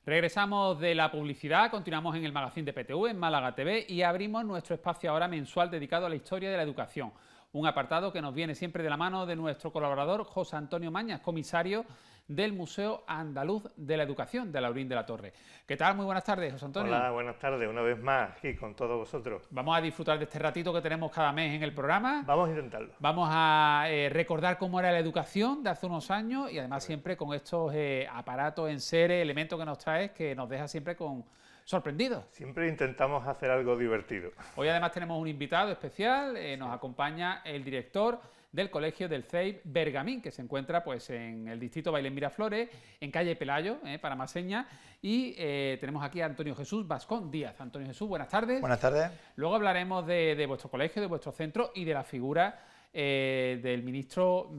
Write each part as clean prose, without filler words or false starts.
Regresamos de la publicidad, continuamos en el magazín de PTV, en Málaga TV, y abrimos nuestro espacio ahora mensual dedicado a la historia de la educación. Un apartado que nos viene siempre de la mano de nuestro colaborador José Antonio Mañas, comisario del Museo Andaluz de la Educación de Laurín de la Torre. ¿Qué tal? Muy buenas tardes, José Antonio. Hola, buenas tardes, una vez más aquí con todos vosotros. Vamos a disfrutar de este ratito que tenemos cada mes en el programa. Vamos a intentarlo. Vamos a recordar cómo era la educación de hace unos años y además siempre con estos aparatos en serie, elementos que nos traes, que nos deja siempre sorprendidos. Siempre intentamos hacer algo divertido. Hoy además tenemos un invitado especial, nos acompaña el director del Colegio del CEIP Bergamín, que se encuentra pues en el distrito Bailén Miraflores, en calle Pelayo, para más señas, y tenemos aquí a Antonio Jesús Bascón Díaz. Antonio Jesús, buenas tardes. Buenas tardes. Luego hablaremos de vuestro colegio, de vuestro centro y de la figura del ministro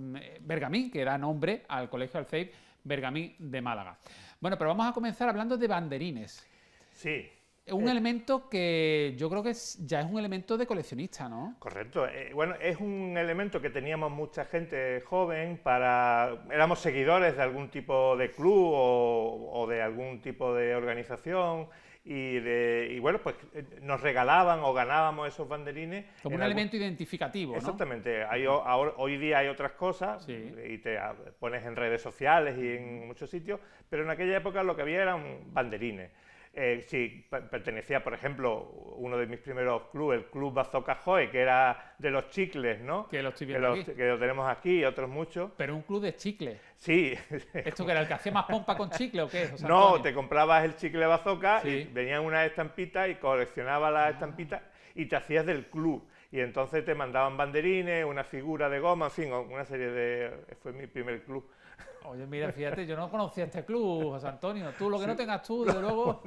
Bergamín, que da nombre al Colegio del CEIP Bergamín de Málaga. Bueno, pero vamos a comenzar hablando de banderines. Sí. Un elemento que yo creo que ya es un elemento de coleccionista, ¿no? Correcto. Bueno, es un elemento que teníamos mucha gente joven éramos seguidores de algún tipo de club o de algún tipo de organización y bueno, pues nos regalaban o ganábamos esos banderines. Como un elemento identificativo, ¿no? Exactamente. Hoy día hay otras cosas, sí, y te pones en redes sociales y en muchos sitios, pero en aquella época lo que había eran banderines. Si pertenecía, por ejemplo, uno de mis primeros clubes, el Club Bazooka Joe, que era de los chicles, ¿no? Que lo estoy viendo aquí. Que lo tenemos aquí y otros muchos. Pero un club de chicles. Sí. ¿Esto que era el que hacía más pompa con chicle o qué, José No, Antonio? te comprabas el chicle Bazooka sí, y venían unas estampitas y coleccionabas las estampitas y te hacías del club. Y entonces te mandaban banderines, una figura de goma, en fin, una serie de... Fue mi primer club. Oye, mira, fíjate, yo no conocía este club, José Antonio. Tú, lo que no tengas tú, desde luego...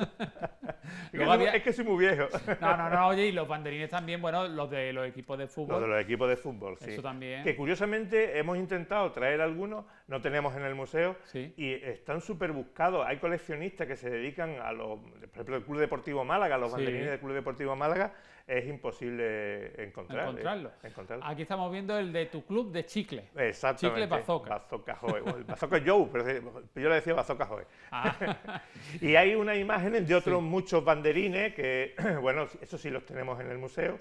Es que soy muy viejo. No, oye, y los banderines también, bueno, los de los equipos de fútbol. Los de los equipos de fútbol, sí. Eso también. Que curiosamente hemos intentado traer algunos, no tenemos en el museo, sí, y están súper buscados. Hay coleccionistas que se dedican a los, por ejemplo, el Club Deportivo Málaga, los banderines del Club Deportivo Málaga, es imposible encontrarlo. Aquí estamos viendo el de tu club de chicle. Exactamente. Chicle Bazooka. Bazooka Joe. El Bazooka Joe, pero yo le decía Bazooka Joe. Ah. Y hay unas imágenes de otros muchos banderines que, bueno, eso sí los tenemos en el museo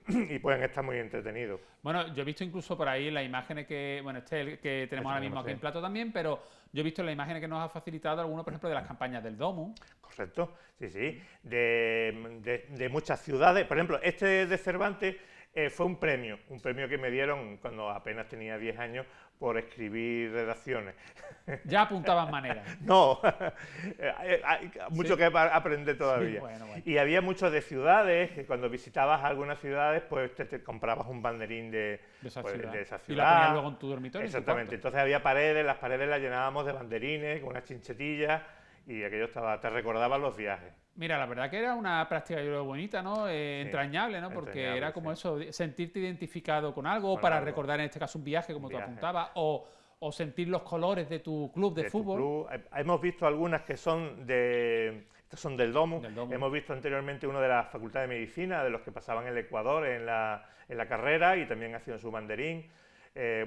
y pueden estar muy entretenidos. Bueno, yo he visto incluso por ahí las imágenes que, bueno, este es el que tenemos ahora mismo aquí en plato también, pero yo he visto las imágenes que nos ha facilitado alguno, por ejemplo, de las campañas del Domus. Correcto, sí. De muchas ciudades. Por ejemplo, este de Cervantes fue un premio que me dieron cuando apenas tenía 10 años por escribir redacciones. Ya apuntaban maneras. No, hay mucho que aprender todavía. Bueno. Y había muchos de ciudades, que cuando visitabas algunas ciudades, pues te comprabas un banderín de esa ciudad. Y la ponías luego en tu dormitorio. Exactamente, entonces había paredes, las paredes las llenábamos de banderines, con unas chinchetillas, y aquello te recordaba los viajes. Mira, la verdad que era una práctica, yo creo, bonita, ¿no? Entrañable, ¿no? Porque era como eso, sentirte identificado con algo, o para recordar en este caso un viaje, como tú apuntabas, o sentir los colores de tu club de fútbol. Hemos visto algunas que son estos son del Domus. Hemos visto anteriormente uno de la Facultad de Medicina, de los que pasaban el Ecuador en la carrera, y también hacían su banderín.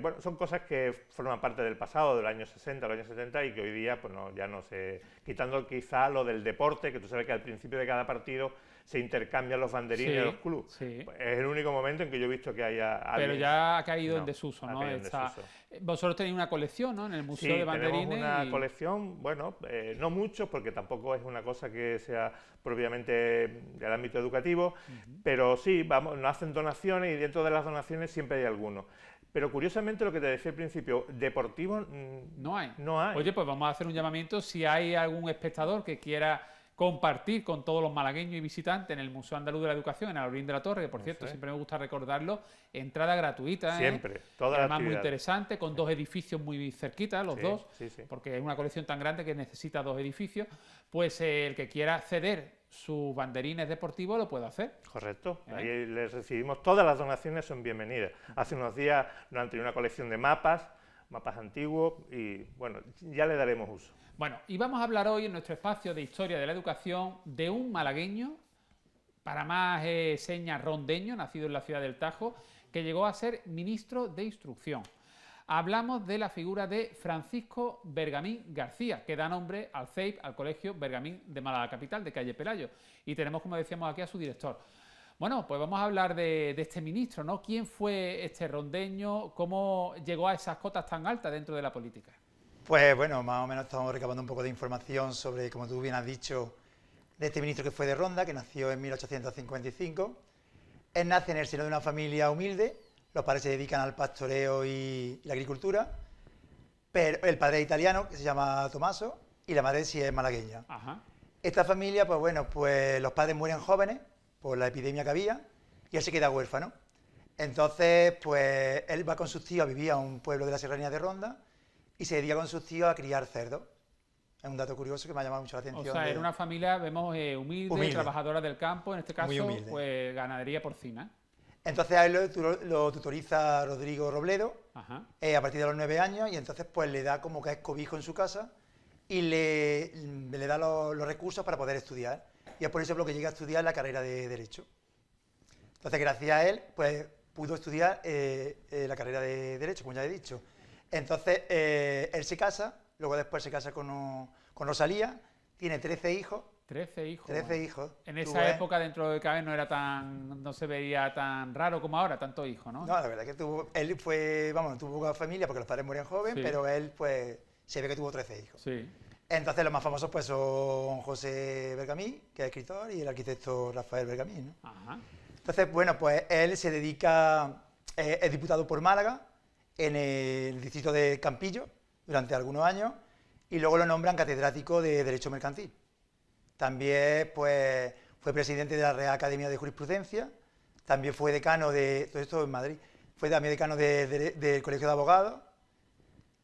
Bueno, son cosas que forman parte del pasado, del año 60, del año 70, y que hoy día pues ya no se... Quitando quizá lo del deporte, que tú sabes que al principio de cada partido se intercambian los banderines de los clubes. Pues es el único momento en que yo he visto que haya alguien... Pero ya ha caído en desuso, ¿no? Vosotros tenéis una colección, ¿no? En el Museo de Banderines. Sí, tenemos una colección, bueno, no mucho, porque tampoco es una cosa que sea propiamente del ámbito educativo, pero sí, nos hacen donaciones, y dentro de las donaciones siempre hay algunos. Pero curiosamente, lo que te decía al principio, deportivo no hay. Oye, pues vamos a hacer un llamamiento. Si hay algún espectador que quiera compartir con todos los malagueños y visitantes en el Museo Andaluz de la Educación, en Laurín de la Torre, que por cierto, siempre me gusta recordarlo, entrada gratuita. Siempre, toda la además muy interesante, con dos edificios muy cerquitas, los dos, porque es una colección tan grande que necesita dos edificios. Pues el que quiera ceder sus banderines deportivos lo puede hacer. Correcto, ahí les recibimos, todas las donaciones son bienvenidas. Hace unos días nos han tenido una colección de mapas antiguos, y bueno, ya le daremos uso. Bueno, y vamos a hablar hoy en nuestro espacio de Historia de la Educación de un malagueño, para más señas rondeño, nacido en la ciudad del Tajo, que llegó a ser ministro de Instrucción. hablamos de la figura de Francisco Bergamín García, que da nombre al CEIP, al Colegio Bergamín de Málaga Capital, de calle Pelayo. Y tenemos, como decíamos aquí, a su director. Bueno, pues vamos a hablar de este ministro, ¿no? ¿Quién fue este rondeño? ¿Cómo llegó a esas cotas tan altas dentro de la política? Pues bueno, más o menos estamos recabando un poco de información sobre, como tú bien has dicho, de este ministro que fue de Ronda, que nació en 1855. Él nace en el seno de una familia humilde, los padres se dedican al pastoreo y la agricultura, pero el padre es italiano, que se llama Tommaso, y la madre sí es malagueña. Ajá. Esta familia, pues bueno, pues los padres mueren jóvenes por la epidemia que había y él se queda huérfano. Entonces, pues él va con sus tíos a vivir a un pueblo de la serranía de Ronda y se dedica con sus tíos a criar cerdos. Es un dato curioso que me ha llamado mucho la atención. O sea, era una familia, vemos, humilde, trabajadora del campo, en este caso, pues ganadería porcina. Entonces a él lo tutoriza Rodrigo Robledo, a partir de los 9 años, y entonces pues le da como que es cobijo en su casa y le da los recursos para poder estudiar. Y es por eso lo que llega a estudiar la carrera de Derecho. Entonces, gracias a él, pues pudo estudiar la carrera de Derecho, como ya he dicho. Entonces, él se casa, luego después se casa con Rosalía, tiene 13 hijos. 13 hijos. 13 hijos. En esa época, dentro de cabe, no se veía tan raro como ahora, tanto hijo, ¿no? No, la verdad es que tuvo poca familia porque los padres morían jóvenes, sí. Pero él, pues, se ve que tuvo 13 hijos. Sí. Entonces, los más famosos, pues, son José Bergamín, que es escritor, y el arquitecto Rafael Bergamín, ¿no? Ajá. Entonces, bueno, pues él se dedica, es diputado por Málaga, en el distrito de Campillo, durante algunos años, y luego lo nombran catedrático de Derecho Mercantil. También, pues, fue presidente de la Real Academia de Jurisprudencia, también fue decano todo esto en Madrid, fue también decano del Colegio de Abogados,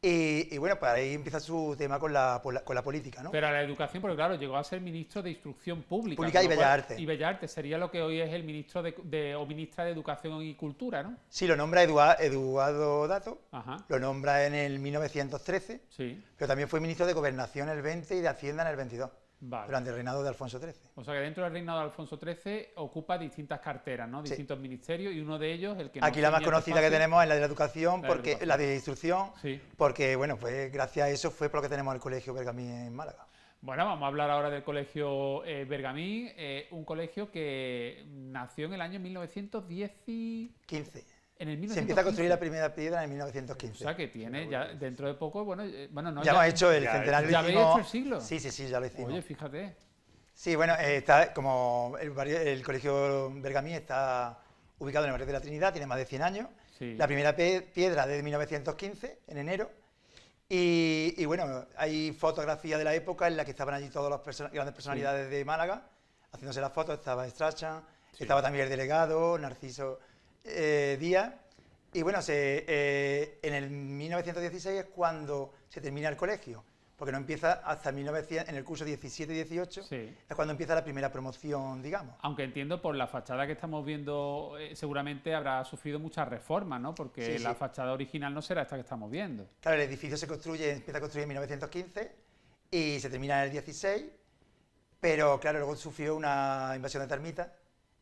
y bueno, pues ahí empieza su tema con la política, ¿no? Pero a la educación, porque claro, llegó a ser ministro de Instrucción Pública. Pública y Bellas Artes. Y Bellas Artes sería lo que hoy es el ministro o ministra de Educación y Cultura, ¿no? Sí, lo nombra Eduardo Dato, Ajá. Lo nombra en el 1913, sí. Pero también fue ministro de Gobernación en el 20 y de Hacienda en el 22. Vale. Durante el reinado de Alfonso XIII. O sea que dentro del reinado de Alfonso XIII ocupa distintas carteras, ¿no? Distintos ministerios, y uno de ellos, el que aquí la más conocida que tenemos es la de la educación, la de instrucción, sí. Porque bueno, pues gracias a eso fue por lo que tenemos el Colegio Bergamín en Málaga. Bueno, vamos a hablar ahora del Colegio Bergamín, un colegio que nació en el año 1915. En el 1915. Se empieza a construir la primera piedra en el 1915. O sea que tiene ya dentro de poco, bueno, no. Ya hemos hecho el centenario. ¿Ya habéis hecho el siglo? Sí, ya lo hicimos. Oye, fíjate. Sí, bueno, está como el Colegio Bergamín está ubicado en el barrio de la Trinidad, tiene más de 100 años. Sí. La primera piedra de 1915, en enero. Y bueno, hay fotografías de la época en la que estaban allí todas las grandes personalidades de Málaga haciéndose las fotos. Estaba Strachan, estaba también el delegado, Narciso Díaz, y bueno, en el 1916 es cuando se termina el colegio, porque no empieza hasta en el curso 17 y 18, es cuando empieza la primera promoción, digamos. Aunque entiendo por la fachada que estamos viendo, seguramente habrá sufrido muchas reformas, ¿no? Porque la fachada original no será esta que estamos viendo. Claro, el edificio empieza a construir en 1915 y se termina en el 16, pero claro, luego sufrió una invasión de termitas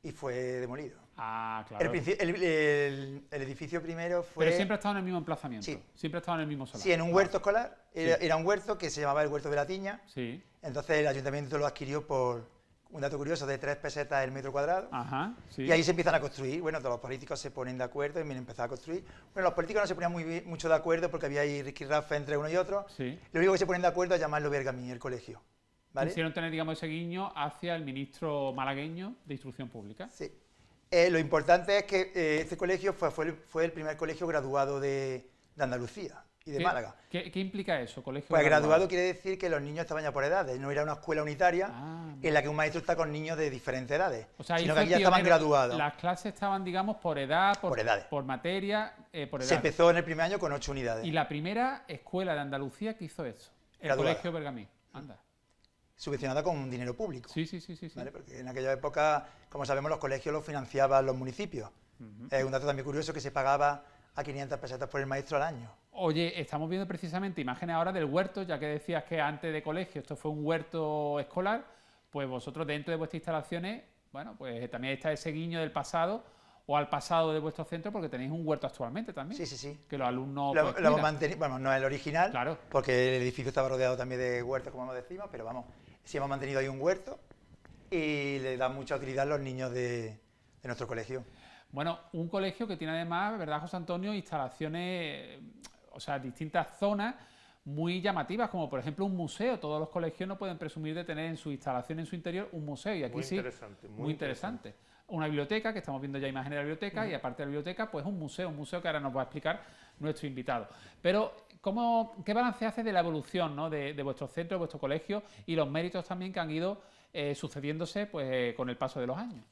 y fue demolido. Ah, claro. El edificio primero fue... Pero siempre ha estado en el mismo emplazamiento. Sí. Siempre ha estado en el mismo solar. Sí, en un huerto escolar. Era un huerto que se llamaba el Huerto de la Tiña. Sí. Entonces el ayuntamiento lo adquirió por un dato curioso de 3 pesetas el metro cuadrado. Ajá, sí. Y ahí se empiezan a construir. Bueno, todos los políticos se ponen de acuerdo y empezaron a construir. Bueno, los políticos no se ponían mucho de acuerdo porque había ahí rifirrafe entre uno y otro. Sí. Lo único que se ponen de acuerdo es llamarlo Bergamín, el colegio. ¿Vale? Quisieron tener, digamos, ese guiño hacia el ministro malagueño de Instrucción Pública. Sí. Lo importante es que este colegio fue el primer colegio graduado de Andalucía y de Málaga. ¿Qué implica eso, colegio pues graduado? Quiere decir que los niños estaban ya por edades, no era una escuela unitaria en la que un maestro está con niños de diferentes edades, o sea, sino que aquí ya estaban graduados. Las clases estaban, digamos, por edad, por materia, por edad. Se empezó en el primer año con 8 unidades. Y la primera escuela de Andalucía que hizo eso, el Colegio Bergamín. Anda. Subvencionada con dinero público. Sí. ¿Vale? Porque en aquella época, como sabemos, los colegios los financiaban los municipios. Es un dato también curioso que se pagaba a 500 pesetas por el maestro al año. Oye, estamos viendo precisamente imágenes ahora del huerto, ya que decías que antes de colegio esto fue un huerto escolar, pues vosotros dentro de vuestras instalaciones, bueno, pues también está ese guiño del pasado, o al pasado de vuestro centro, porque tenéis un huerto actualmente también. Sí, sí, sí. Que los alumnos... Lo hemos mantenido, bueno, no es el original, claro, porque el edificio estaba rodeado también de huertos, como hemos decimos, pero vamos, sí hemos mantenido ahí un huerto y le da mucha utilidad a los niños de nuestro colegio. Bueno, un colegio que tiene además, ¿verdad, José Antonio?, instalaciones, o sea, distintas zonas muy llamativas, como por ejemplo un museo. Todos los colegios no pueden presumir de tener en su instalación, en su interior, un museo, y aquí sí, muy interesante. Una biblioteca, que estamos viendo ya imágenes de la biblioteca, y aparte de la biblioteca, pues un museo que ahora nos va a explicar nuestro invitado. Pero, ¿qué balance hace de la evolución, ¿no?, de vuestro centro, de vuestro colegio, y los méritos también que han ido sucediéndose pues, con el paso de los años?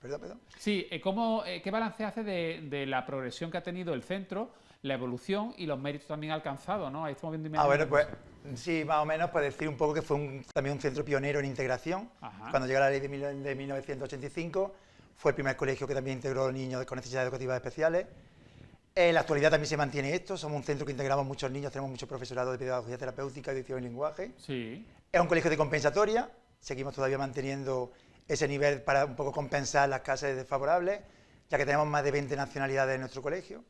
¿Perdón? Sí, ¿qué balance hace de la progresión que ha tenido el centro, la evolución y los méritos también alcanzados, ¿no? Ahí estamos viendo imágenes. Bueno, pues sí, más o menos, pues decir un poco que fue también un centro pionero en integración. Ajá. Cuando llegó la ley de 1985, fue el primer colegio que también integró niños con necesidades educativas especiales. En la actualidad también se mantiene esto, somos un centro que integramos muchos niños, tenemos mucho profesorado de pedagogía terapéutica, edición y lenguaje. Sí. Es un colegio de compensatoria, seguimos todavía manteniendo ese nivel para un poco compensar las clases desfavorables, ya que tenemos más de 20 nacionalidades en nuestro colegio.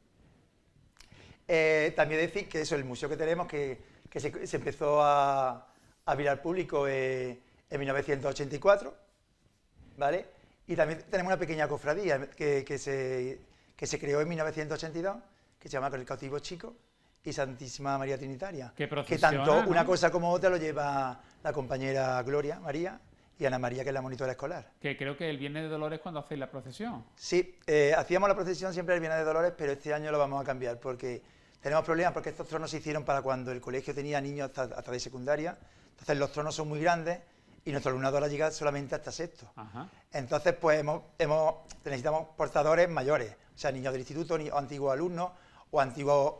También decir que eso, el museo que tenemos, que se empezó a abrir al público en 1984, ¿vale? Y también tenemos una pequeña cofradía que se creó en 1982, que se llama El Cautivo Chico y Santísima María Trinitaria. Que tanto ¿no? una cosa como otra lo lleva la compañera Gloria María y Ana María, que es la monitora escolar. Que creo que el Viernes de Dolores cuando hacéis la procesión. Sí, hacíamos la procesión siempre el Viernes de Dolores, pero este año lo vamos a cambiar porque tenemos problemas, porque estos tronos se hicieron para cuando el colegio tenía niños hasta de secundaria. Entonces los tronos son muy grandes y nuestro alumnado ahora llega solamente hasta sexto. Ajá. Entonces pues necesitamos portadores mayores, o sea, niños del instituto o antiguos alumnos o antiguos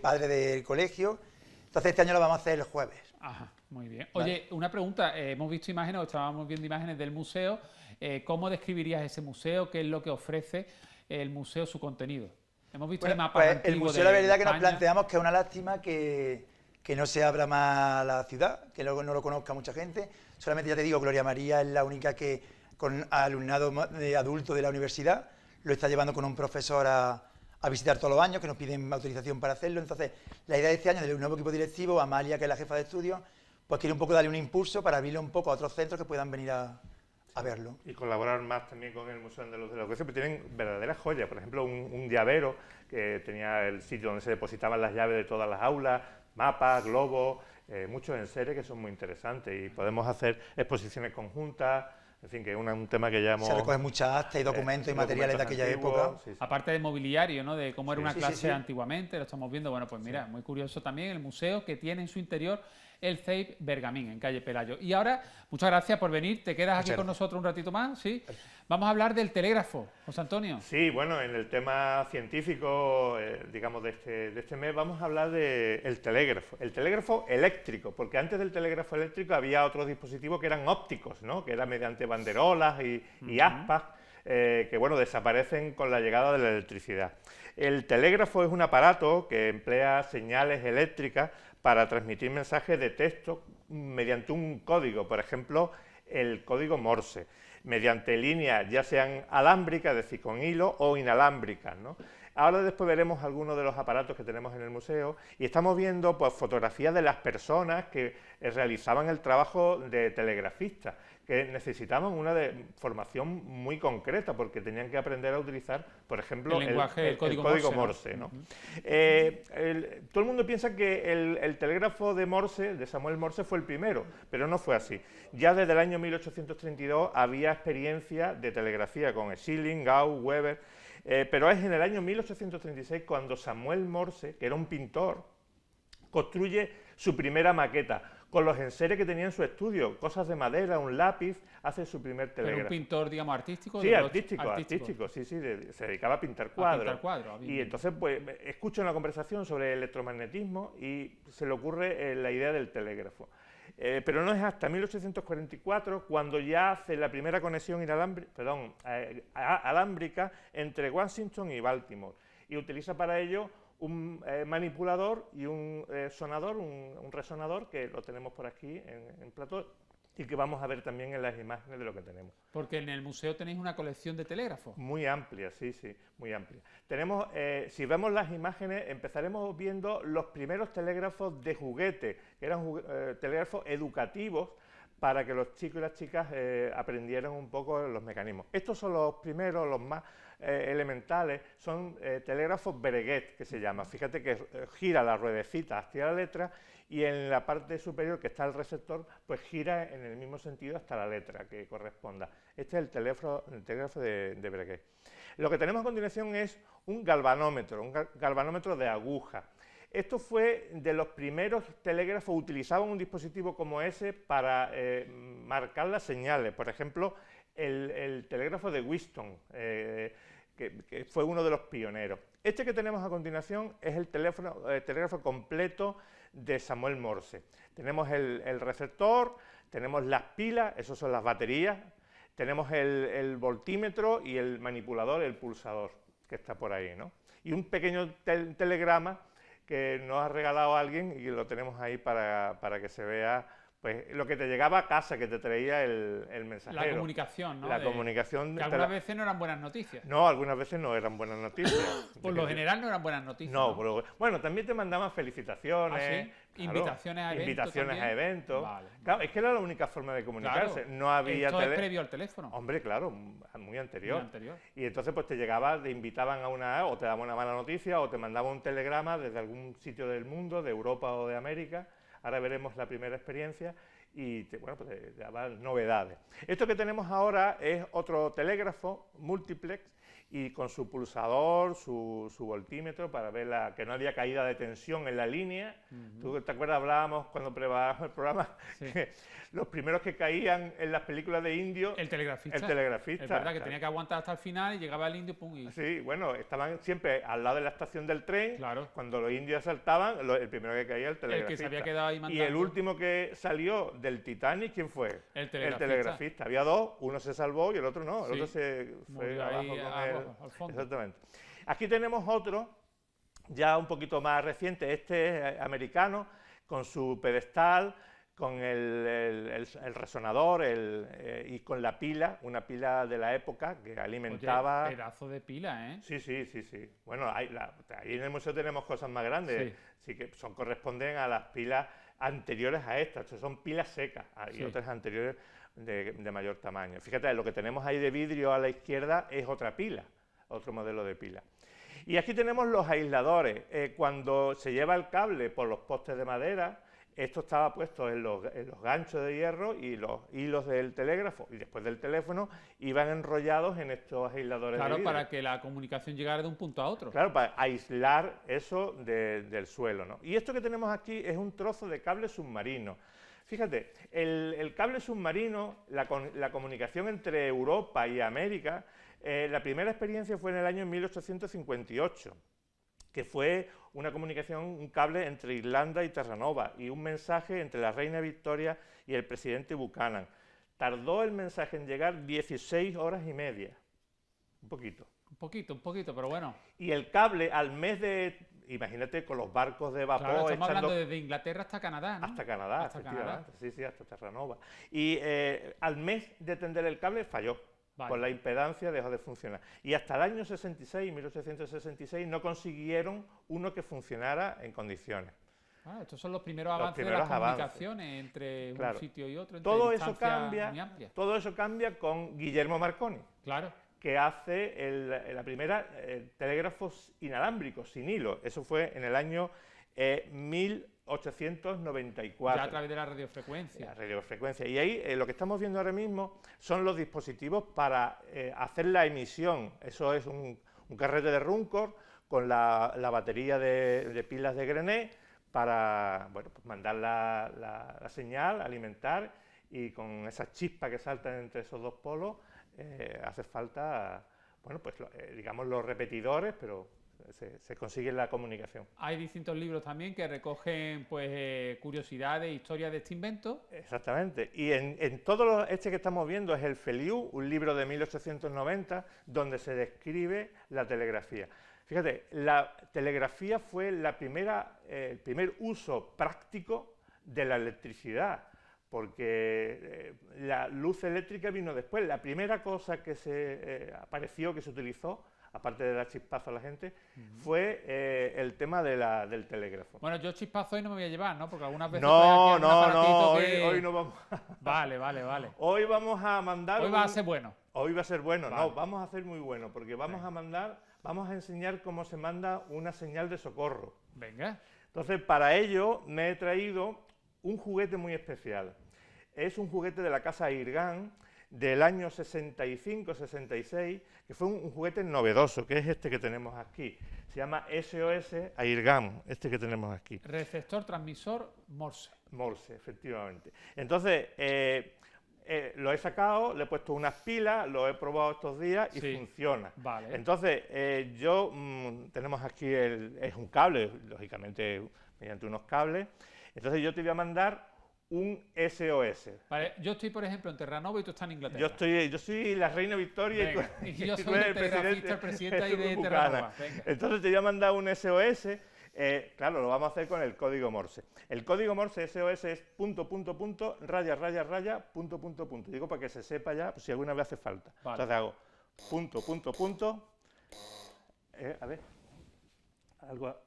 padres del colegio. Entonces este año lo vamos a hacer el jueves. Ajá, muy bien. Oye, una pregunta, hemos visto imágenes, o estábamos viendo imágenes del museo. ¿Cómo describirías ese museo? ¿Qué es lo que ofrece el museo, su contenido? Hemos visto el mapa antiguo. El museo, la verdad que nos planteamos que es una lástima que no se abra más la ciudad, que no lo conozca mucha gente. Solamente, ya te digo, Gloria María es la única que, con alumnado adulto de la universidad, lo está llevando con un profesor a visitar todos los años, que nos piden autorización para hacerlo. Entonces, la idea de este año, del nuevo equipo directivo, Amalia, que es la jefa de estudios, pues quiere un poco darle un impulso para abrirlo un poco a otros centros que puedan venir a verlo. Y colaborar más también con el Museo Andaluz de la Educación, porque tienen verdaderas joyas. Por ejemplo, un llavero que tenía el sitio donde se depositaban las llaves de todas las aulas, mapas, globos, muchos enseres que son muy interesantes, y podemos hacer exposiciones conjuntas. En fin, que es un tema que ya hemos... Se recogen muchas actas y documentos y materiales de aquella época. Sí, sí. Aparte de mobiliario, ¿no?, de cómo era una clase antiguamente, lo estamos viendo. Bueno, pues mira, muy curioso también el museo que tiene en su interior el CEIP Bergamín, en calle Pelayo. Y ahora, muchas gracias por venir. ¿Te quedas aquí con nosotros un ratito más? Sí. Vamos a hablar del telégrafo, José Antonio. Sí, bueno, en el tema científico, digamos, de este mes, vamos a hablar del telégrafo. El telégrafo eléctrico, porque antes del telégrafo eléctrico había otros dispositivos que eran ópticos, ¿no?, que eran mediante banderolas y aspas, que, bueno, desaparecen con la llegada de la electricidad. El telégrafo es un aparato que emplea señales eléctricas para transmitir mensajes de texto mediante un código, por ejemplo, el código Morse, mediante líneas ya sean alámbricas, es decir, con hilo, o inalámbricas, ¿no? Ahora después veremos algunos de los aparatos que tenemos en el museo y estamos viendo pues fotografías de las personas que realizaban el trabajo de telegrafistas, que necesitaban una formación muy concreta porque tenían que aprender a utilizar, por ejemplo, el código Morse, ¿no? Todo el mundo piensa que el telégrafo de Morse, de Samuel Morse, fue el primero, pero no fue así. Ya desde el año 1832 había experiencia de telegrafía con Schilling, Gauss, Weber, pero es en el año 1836 cuando Samuel Morse, que era un pintor, construye su primera maqueta, con los enseres que tenía en su estudio, cosas de madera, un lápiz, hace su primer telégrafo. ¿Pero un pintor, digamos, artístico? Sí, artístico, sí, se dedicaba a pintar cuadros. Y entonces, pues, escucha una conversación sobre electromagnetismo y se le ocurre la idea del telégrafo. Pero no es hasta 1844 cuando ya hace la primera conexión alámbrica entre Washington y Baltimore, y utiliza para ello un manipulador y un sonador, un resonador, que lo tenemos por aquí en plató, y que vamos a ver también en las imágenes de lo que tenemos. Porque en el museo tenéis una colección de telégrafos. Muy amplia, sí, muy amplia. Tenemos, si vemos las imágenes, empezaremos viendo los primeros telégrafos de juguete, que eran telégrafos educativos para que los chicos y las chicas aprendieran un poco los mecanismos. Estos son los primeros, los más elementales, son telégrafos Breguet, que se llama. Fíjate que gira la ruedecita hacia la letra y en la parte superior, que está el receptor, pues gira en el mismo sentido hasta la letra que corresponda. Este es el telégrafo de Breguet. Lo que tenemos a continuación es un galvanómetro de aguja. Esto fue de los primeros telégrafos, utilizaban un dispositivo como ese para marcar las señales. Por ejemplo, el telégrafo de Wheatstone, que fue uno de los pioneros. Este que tenemos a continuación es el telégrafo completo de Samuel Morse. Tenemos el receptor, tenemos las pilas, esas son las baterías, tenemos el voltímetro y el manipulador, el pulsador, que está por ahí, ¿no? Y un pequeño telegrama que nos ha regalado alguien y lo tenemos ahí para que se vea pues lo que te llegaba a casa, que te traía el mensajero. La comunicación, ¿no? La comunicación. Que algunas veces no eran buenas noticias. No, algunas veces no eran buenas noticias. Por lo general no eran buenas noticias. No, bueno, también te mandaban felicitaciones. ¿Ah, sí? Claro, invitaciones a eventos. Invitaciones a eventos. Vale. Claro, es que era la única forma de comunicarse. Claro. No había Esto es previo al teléfono. Hombre, claro, muy anterior. Muy anterior. Y entonces pues te llegaba, te invitaban a o te daban una mala noticia, o te mandaban un telegrama desde algún sitio del mundo, de Europa o de América. Ahora veremos la primera experiencia y te daba novedades. Esto que tenemos ahora es otro telégrafo multiplex y con su pulsador, su voltímetro para ver que no había caída de tensión en la línea. ¿Tú te acuerdas? Hablábamos cuando preparábamos el programa, sí, que los primeros que caían en las películas de indio... El telegrafista. El telegrafista. Es verdad que tenía que aguantar hasta el final y llegaba el indio, pum, y... Sí, bueno, estaban siempre al lado de la estación del tren. Claro. Cuando los indios saltaban, el primero que caía el telegrafista. El que se había quedado ahí mandando. Y el último que salió del Titanic, ¿quién fue? El telegrafista. El telegrafista. Había dos, uno se salvó y el otro no. El otro se fue abajo al fondo. Exactamente. Aquí tenemos otro, ya un poquito más reciente, este es americano, con su pedestal, con el resonador y con la pila, una pila de la época que alimentaba... Oye, pedazo de pila, ¿eh? Sí. Bueno, ahí en el museo tenemos cosas más grandes, sí que corresponden a las pilas anteriores a estas, son pilas secas, y otras anteriores de mayor tamaño. Fíjate, lo que tenemos ahí de vidrio a la izquierda es otra pila, otro modelo de pila. Y aquí tenemos los aisladores. Cuando se lleva el cable por los postes de madera, esto estaba puesto en los ganchos de hierro y los hilos del telégrafo y después del teléfono iban enrollados en estos aisladores de vidrio. Claro, para que la comunicación llegara de un punto a otro. Claro, para aislar eso del suelo, ¿no? Y esto que tenemos aquí es un trozo de cable submarino. Fíjate, el cable submarino, la comunicación entre Europa y América, la primera experiencia fue en el año 1858, que fue una comunicación, un cable entre Irlanda y Terranova y un mensaje entre la reina Victoria y el presidente Buchanan. Tardó el mensaje en llegar 16 horas y media, un poquito. Un poquito, pero bueno. Y el cable al mes de... Imagínate con los barcos de vapor... Claro, estamos hablando desde Inglaterra hasta Canadá, ¿no? Hasta Canadá, efectivamente. Sí, hasta Terranova. Y al mes de tender el cable falló. Vale. Por la impedancia dejó de funcionar. Y hasta el año 66, 1866, no consiguieron uno que funcionara en condiciones. Estos son los primeros avances de las comunicaciones entre un sitio y otro. Todo eso cambia con Guillermo Marconi. Claro. Que hace la primera telégrafos inalámbricos, sin hilo. Eso fue en el año 1894. Ya a través de la radiofrecuencia. La radiofrecuencia. Y ahí lo que estamos viendo ahora mismo son los dispositivos para hacer la emisión. Eso es un carrete de Runcor con la batería de pilas de Grenet para pues mandar la señal, alimentar, y con esa chispa que saltan entre esos dos polos hace falta, digamos, los repetidores, pero se consigue la comunicación. Hay distintos libros también que recogen curiosidades, historias de este invento. Exactamente. Y en todo este que estamos viendo es el Feliu, un libro de 1890, donde se describe la telegrafía. Fíjate, la telegrafía fue el primer uso práctico de la electricidad, porque la luz eléctrica vino después. La primera cosa que se apareció, que se utilizó, aparte de dar chispazo a la gente, fue el tema del telégrafo. Bueno, yo chispazo hoy no me voy a llevar, ¿no? Porque algunas veces... No, hoy no vamos a... Vale. Hoy vamos a mandar... Hoy va a ser bueno. Hoy va a ser bueno, vale. No, vamos a hacer muy bueno, porque vamos a enseñar cómo se manda una señal de socorro. Venga. Entonces, para ello me he traído un juguete muy especial. Es un juguete de la casa Airgan, del año 65-66, que fue un juguete novedoso, que es este que tenemos aquí. Se llama SOS Airgan, este que tenemos aquí. Receptor, transmisor, Morse. Morse, efectivamente. Entonces, lo he sacado, le he puesto unas pilas, lo he probado estos días y funciona. Vale. Entonces, tenemos aquí, es un cable, lógicamente mediante unos cables. Entonces yo te voy a mandar un SOS. Vale, yo estoy, por ejemplo, en Terranova y tú estás en Inglaterra. Yo soy la reina Victoria y yo soy el presidente ahí de Terranova. Entonces te voy a mandar un SOS. Claro, lo vamos a hacer con el código Morse. El código Morse SOS es ... Digo para que se sepa ya, pues, si alguna vez hace falta. Vale. Entonces hago ... a ver. Algo...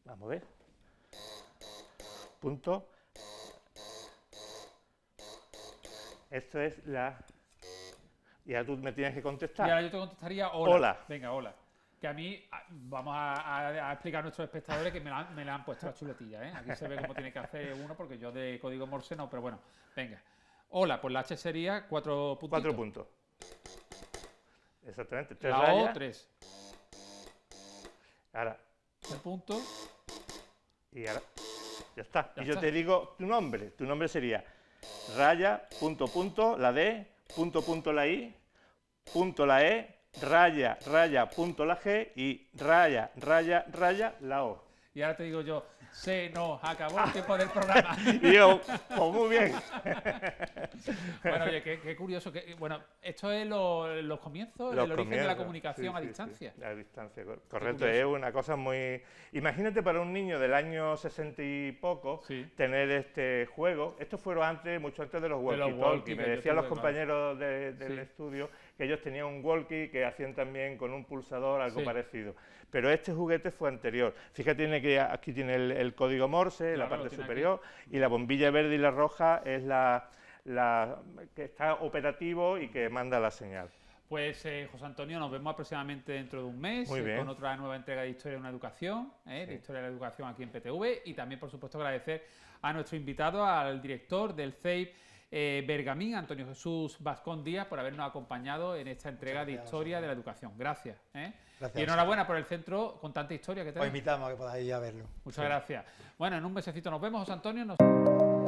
Vamos a ver. Punto. Esto es la... Y ahora tú me tienes que contestar. Y ahora yo te contestaría hola. Hola. Venga, hola. Que a mí, vamos a explicar a nuestros espectadores que me la han puesto la chuletilla, ¿eh? Aquí se ve cómo tiene que hacer uno, porque yo de código Morse no, pero bueno, venga. Hola, pues la H sería 4 puntitos. 4 puntos. Exactamente. 3 la rayas. O, 3. Ahora. Un punto. Y ahora. Ya está. Ya y yo está. te digo tu nombre. Tu nombre sería raya, punto, punto, la D, punto, punto, la I, punto, la E, raya, raya, punto, la G y raya, raya, raya, la O. Y ahora te digo yo, se nos acabó el tiempo del programa. Y yo, pues muy bien. Bueno, oye, qué curioso. Bueno, esto es los comienzos, el origen de la comunicación a distancia. Sí, a distancia, correcto. Es una cosa muy... Imagínate para un niño del año 60 y poco tener este juego. Estos fueron mucho antes de los walkie-talkie. Me decían los compañeros del estudio que ellos tenían un walkie que hacían también con un pulsador, algo parecido. Pero este juguete fue anterior. Fíjate que aquí tiene el código Morse, en la parte superior, y la bombilla verde y la roja es la que está operativo y que manda la señal. Pues José Antonio, nos vemos aproximadamente dentro de un mes con otra nueva entrega de Historia de una Educación, de Historia de la Educación aquí en PTV, y también, por supuesto, agradecer a nuestro invitado, al director del CEIP Bergamín, Antonio Jesús Vascón Díaz, por habernos acompañado en esta entrega de Historia de la Educación. Gracias. Gracias. Y enhorabuena por el centro con tanta historia que tenemos. Os invitamos a que podáis ir a verlo. Muchas gracias. Bueno, en un mesecito nos vemos, José Antonio.